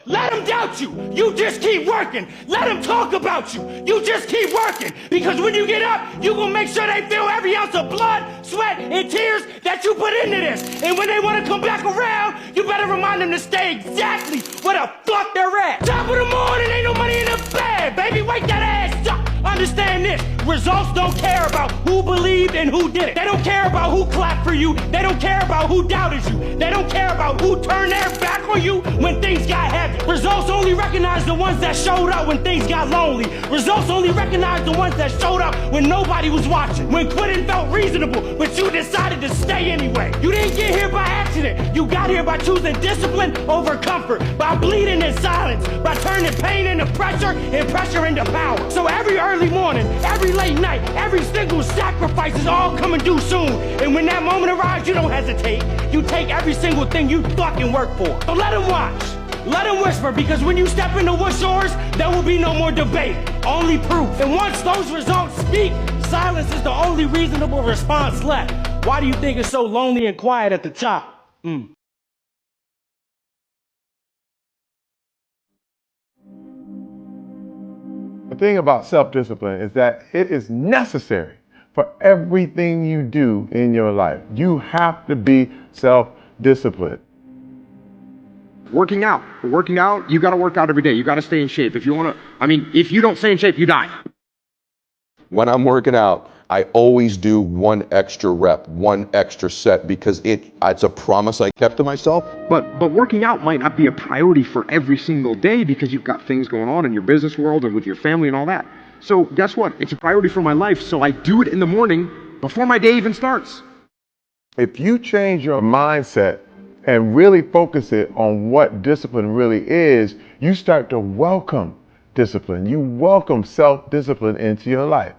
Let them doubt you. You just keep working. Let them talk about you. You just keep working. Because when you get up, you gonna make sure they feel every ounce of blood, sweat, and tears that you put into this. And when they wanna come back around, you better remind them to stay exactly where the fuck they're at. Top of the morning, ain't no money in the bag. Baby, wake that ass up. Understand this. Results don't care about who believed and who did it. They don't care about who clapped for you. They don't care about who doubted you. They don't care about who turned their back on you when things got heavy. Results only recognize the ones that showed up when things got lonely. Results only recognize the ones that showed up when nobody was watching. When quitting felt reasonable, but you decided to stay anyway. You didn't get here by accident. You got here by choosing discipline over comfort. By bleeding in silence. By turning pain into pressure and pressure into power. So every early morning, every late night, every single sacrifice is all coming due soon. And when that moment arrives, you don't hesitate. You take every single thing you fucking work for. So let them watch. Let them whisper, because when you step into what's yours, there will be no more debate, only proof. And once those results speak, silence is the only reasonable response left. Why do you think it's so lonely and quiet at the top? The thing about self-discipline is that it is necessary for everything you do in your life. You have to be self-disciplined. Working out, you gotta work out every day. You gotta stay in shape. If you don't stay in shape, you die. When I'm working out, I always do one extra rep, one extra set, because it's a promise I kept to myself. But working out might not be a priority for every single day because you've got things going on in your business world and with your family and all that. So guess what? It's a priority for my life, so I do it in the morning before my day even starts. If you change your mindset and really focus it on what discipline really is, you start to welcome discipline. You welcome self-discipline into your life.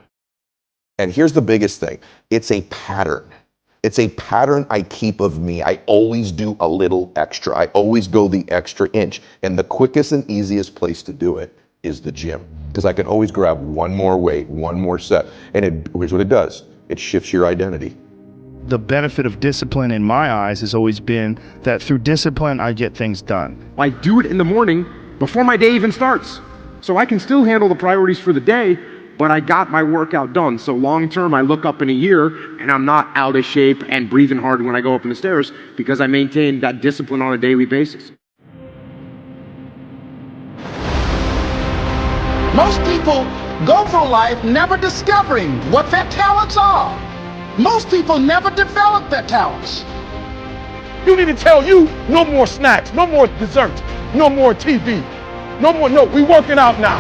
And here's the biggest thing. It's a pattern. It's a pattern I keep of me. I always do a little extra. I always go the extra inch. And the quickest and easiest place to do it is the gym. Because I can always grab one more weight, one more set. And here's what it does. It shifts your identity. The benefit of discipline in my eyes has always been that through discipline, I get things done. I do it in the morning before my day even starts. So I can still handle the priorities for the day, but I got my workout done. So long term, I look up in a year and I'm not out of shape and breathing hard when I go up in the stairs because I maintain that discipline on a daily basis. Most people go through life never discovering what their talents are. Most people never develop their talents. You need to tell you no more snacks, no more desserts, no more TV, no, we working out now.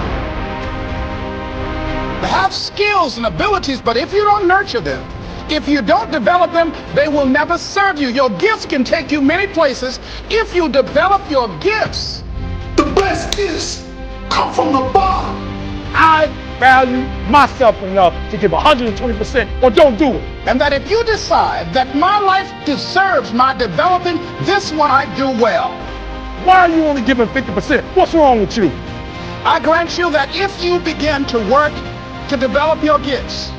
They have skills and abilities, but if you don't nurture them, if you don't develop them, they will never serve you. Your gifts can take you many places if you develop your gifts. The best gifts come from the bottom. I value myself enough to give 120% or don't do it. And that if you decide that my life deserves my developing, this one I do well. Why are you only giving 50%? What's wrong with you? I grant you that if you begin to work to develop your gifts,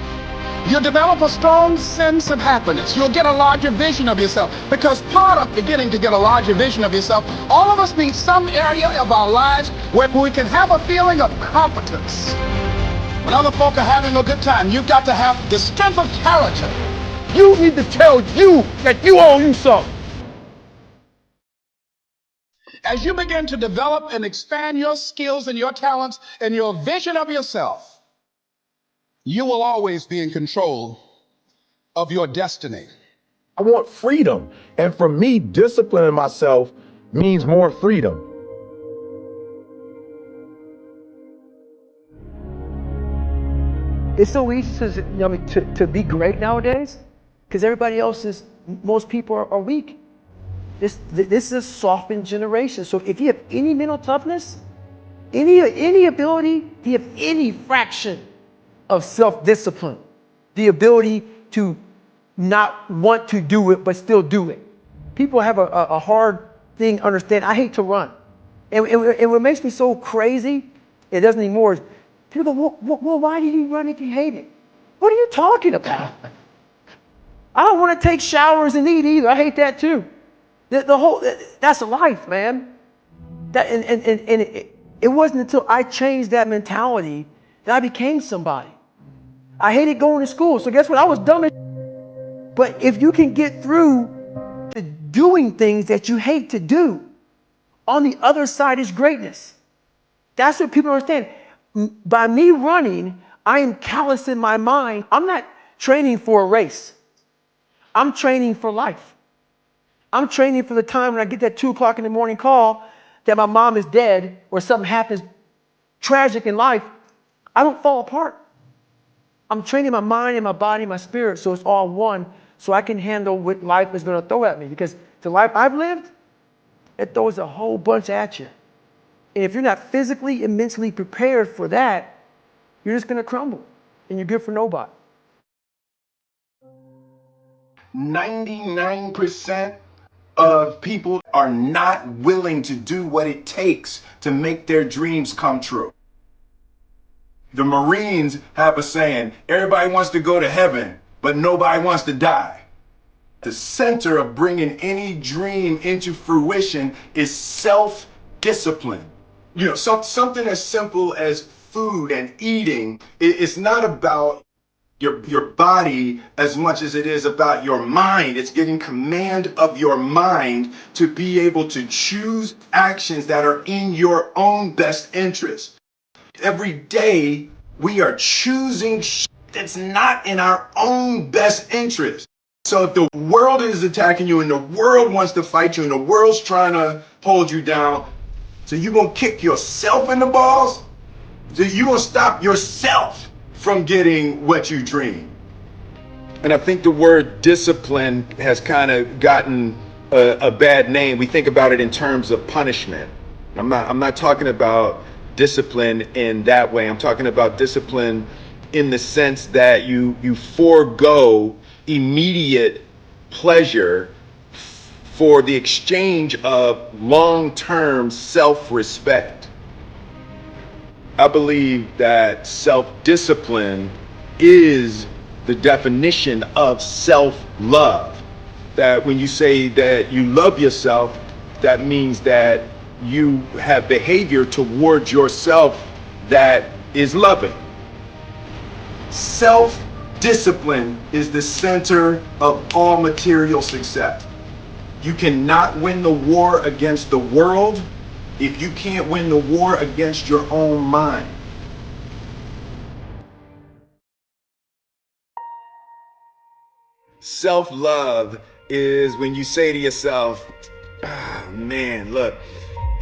you'll develop a strong sense of happiness. You'll get a larger vision of yourself. Because part of beginning to get a larger vision of yourself, all of us need some area of our lives where we can have a feeling of competence. When other folk are having a good time, you've got to have the strength of character. You need to tell you that you owe you something. As you begin to develop and expand your skills and your talents and your vision of yourself, you will always be in control of your destiny. I want freedom. And for me, disciplining myself means more freedom. It's so easy to be great nowadays because most people are weak. This is a softened generation. So if you have any mental toughness, any ability, you have any fraction of self-discipline, the ability to not want to do it but still do it. People have a hard thing understand. I hate to run. And what makes me so crazy, it doesn't anymore, is people go, well, why did you run if you hate it? What are you talking about? I don't want to take showers and eat either. I hate that too. That's life, man. That and it wasn't until I changed that mentality that I became somebody. I hated going to school, so guess what? I was dumb as. But if you can get through to doing things that you hate to do, on the other side is greatness. That's what people don't understand. By me running, I am callous in my mind. I'm not training for a race. I'm training for life. I'm training for the time when I get that 2 o'clock in the morning call that my mom is dead or something happens tragic in life. I don't fall apart. I'm training my mind and my body and my spirit so it's all one, so I can handle what life is going to throw at me. Because the life I've lived, it throws a whole bunch at you. And if you're not physically and mentally prepared for that, you're just going to crumble and you're good for nobody. 99% of people are not willing to do what it takes to make their dreams come true. The Marines have a saying, everybody wants to go to heaven, but nobody wants to die. The center of bringing any dream into fruition is self-discipline. You know, something as simple as food and eating. It's not about your body as much as it is about your mind. It's getting command of your mind to be able to choose actions that are in your own best interest. Every day we are choosing that's not in our own best interest. So if the world is attacking you and the world wants to fight you and the world's trying to hold you down, so you're gonna kick yourself in the balls? So you're gonna stop yourself from getting what you dream? And I think the word discipline has kind of gotten a bad name. We think about it in terms of punishment. I'm not talking about discipline in that way. I'm talking about discipline in the sense that you forego immediate pleasure for the exchange of long-term self-respect. I believe that self-discipline is the definition of self-love. That when you say that you love yourself, that means that you have behavior towards yourself that is loving. Self-discipline is the center of all material success. You cannot win the war against the world if you can't win the war against your own mind. Self-love is when you say to yourself, man, look,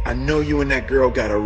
I know you and that girl got a